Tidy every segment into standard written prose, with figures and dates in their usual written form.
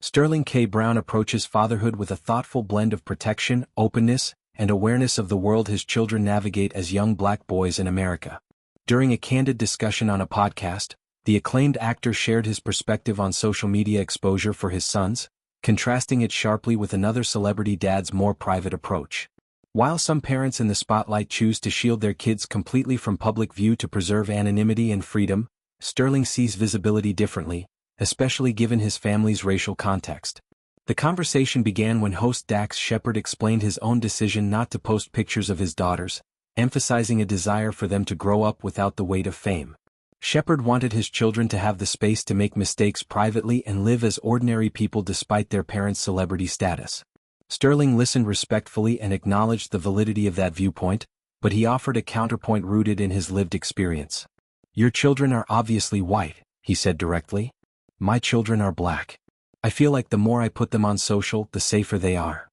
Sterling K. Brown approaches fatherhood with a thoughtful blend of protection, openness, and awareness of the world his children navigate as young black boys in America. During a candid discussion on a podcast, the acclaimed actor shared his perspective on social media exposure for his sons, contrasting it sharply with another celebrity dad's more private approach. While some parents in the spotlight choose to shield their kids completely from public view to preserve anonymity and freedom, Sterling sees visibility differently, especially given his family's racial context. The conversation began when host Dax Shepard explained his own decision not to post pictures of his daughters, emphasizing a desire for them to grow up without the weight of fame. Shepard wanted his children to have the space to make mistakes privately and live as ordinary people despite their parents' celebrity status. Sterling listened respectfully and acknowledged the validity of that viewpoint, but he offered a counterpoint rooted in his lived experience. "Your children are obviously white," he said directly. "My children are black. I feel like the more I put them on social, the safer they are."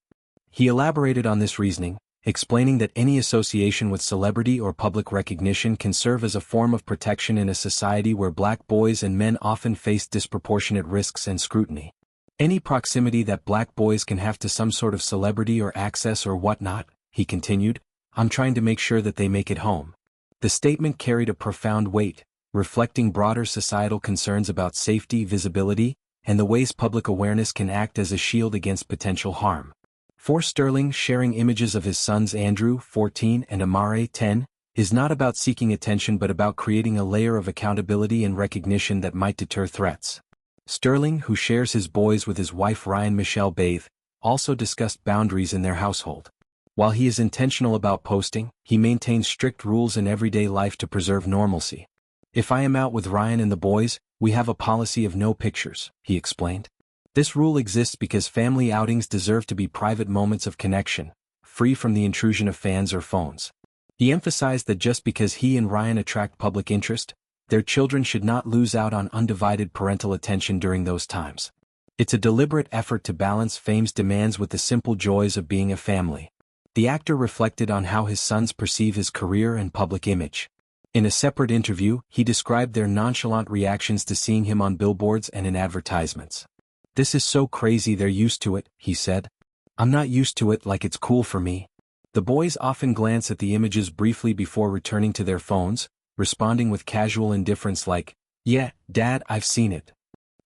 He elaborated on this reasoning, explaining that any association with celebrity or public recognition can serve as a form of protection in a society where black boys and men often face disproportionate risks and scrutiny. "Any proximity that black boys can have to some sort of celebrity or access or whatnot," he continued, "I'm trying to make sure that they make it home." The statement carried a profound weight, reflecting broader societal concerns about safety, visibility, and the ways public awareness can act as a shield against potential harm. For Sterling, sharing images of his sons Andrew, 14, and Amare, 10, is not about seeking attention but about creating a layer of accountability and recognition that might deter threats. Sterling, who shares his boys with his wife Ryan Michelle Bath, also discussed boundaries in their household. While he is intentional about posting, he maintains strict rules in everyday life to preserve normalcy. "If I am out with Ryan and the boys, we have a policy of no pictures," he explained. This rule exists because family outings deserve to be private moments of connection, free from the intrusion of fans or phones. He emphasized that just because he and Ryan attract public interest, their children should not lose out on undivided parental attention during those times. It's a deliberate effort to balance fame's demands with the simple joys of being a family. The actor reflected on how his sons perceive his career and public image. In a separate interview, he described their nonchalant reactions to seeing him on billboards and in advertisements. "This is so crazy, they're used to it," he said. "I'm not used to it, like it's cool for me." The boys often glance at the images briefly before returning to their phones, responding with casual indifference like, "Yeah, Dad, I've seen it."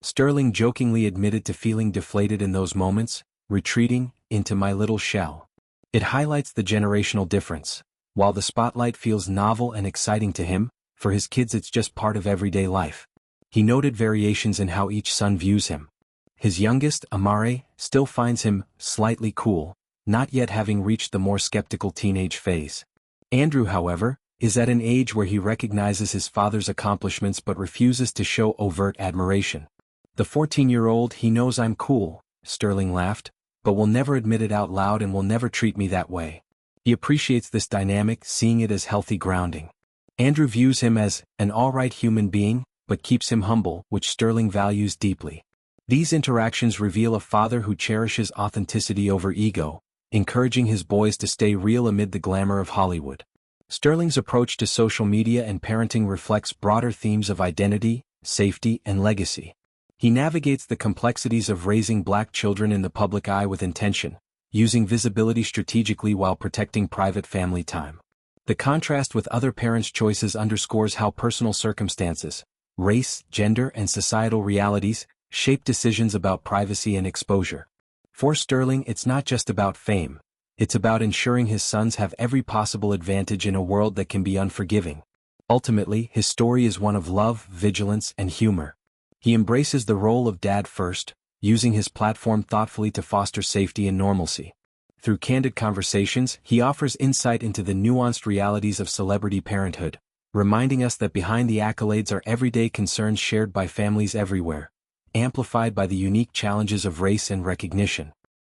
Sterling jokingly admitted to feeling deflated in those moments, retreating into "my little shell." It highlights the generational difference. While the spotlight feels novel and exciting to him, for his kids it's just part of everyday life. He noted variations in how each son views him. His youngest, Amare, still finds him slightly cool, not yet having reached the more skeptical teenage phase. Andrew, however, is at an age where he recognizes his father's accomplishments but refuses to show overt admiration. "The 14-year-old, he knows I'm cool," Sterling laughed, "but will never admit it out loud and will never treat me that way." He appreciates this dynamic, seeing it as healthy grounding. Andrew views him as an all-right human being, but keeps him humble, which Sterling values deeply. These interactions reveal a father who cherishes authenticity over ego, encouraging his boys to stay real amid the glamour of Hollywood. Sterling's approach to social media and parenting reflects broader themes of identity, safety, and legacy. He navigates the complexities of raising black children in the public eye with intention, using visibility strategically while protecting private family time. The contrast with other parents' choices underscores how personal circumstances, race, gender, and societal realities shape decisions about privacy and exposure. For Sterling, it's not just about fame. It's about ensuring his sons have every possible advantage in a world that can be unforgiving. Ultimately, his story is one of love, vigilance, and humor. He embraces the role of dad first, using his platform thoughtfully to foster safety and normalcy. Through candid conversations, he offers insight into the nuanced realities of celebrity parenthood, reminding us that behind the accolades are everyday concerns shared by families everywhere, amplified by the unique challenges of race and recognition.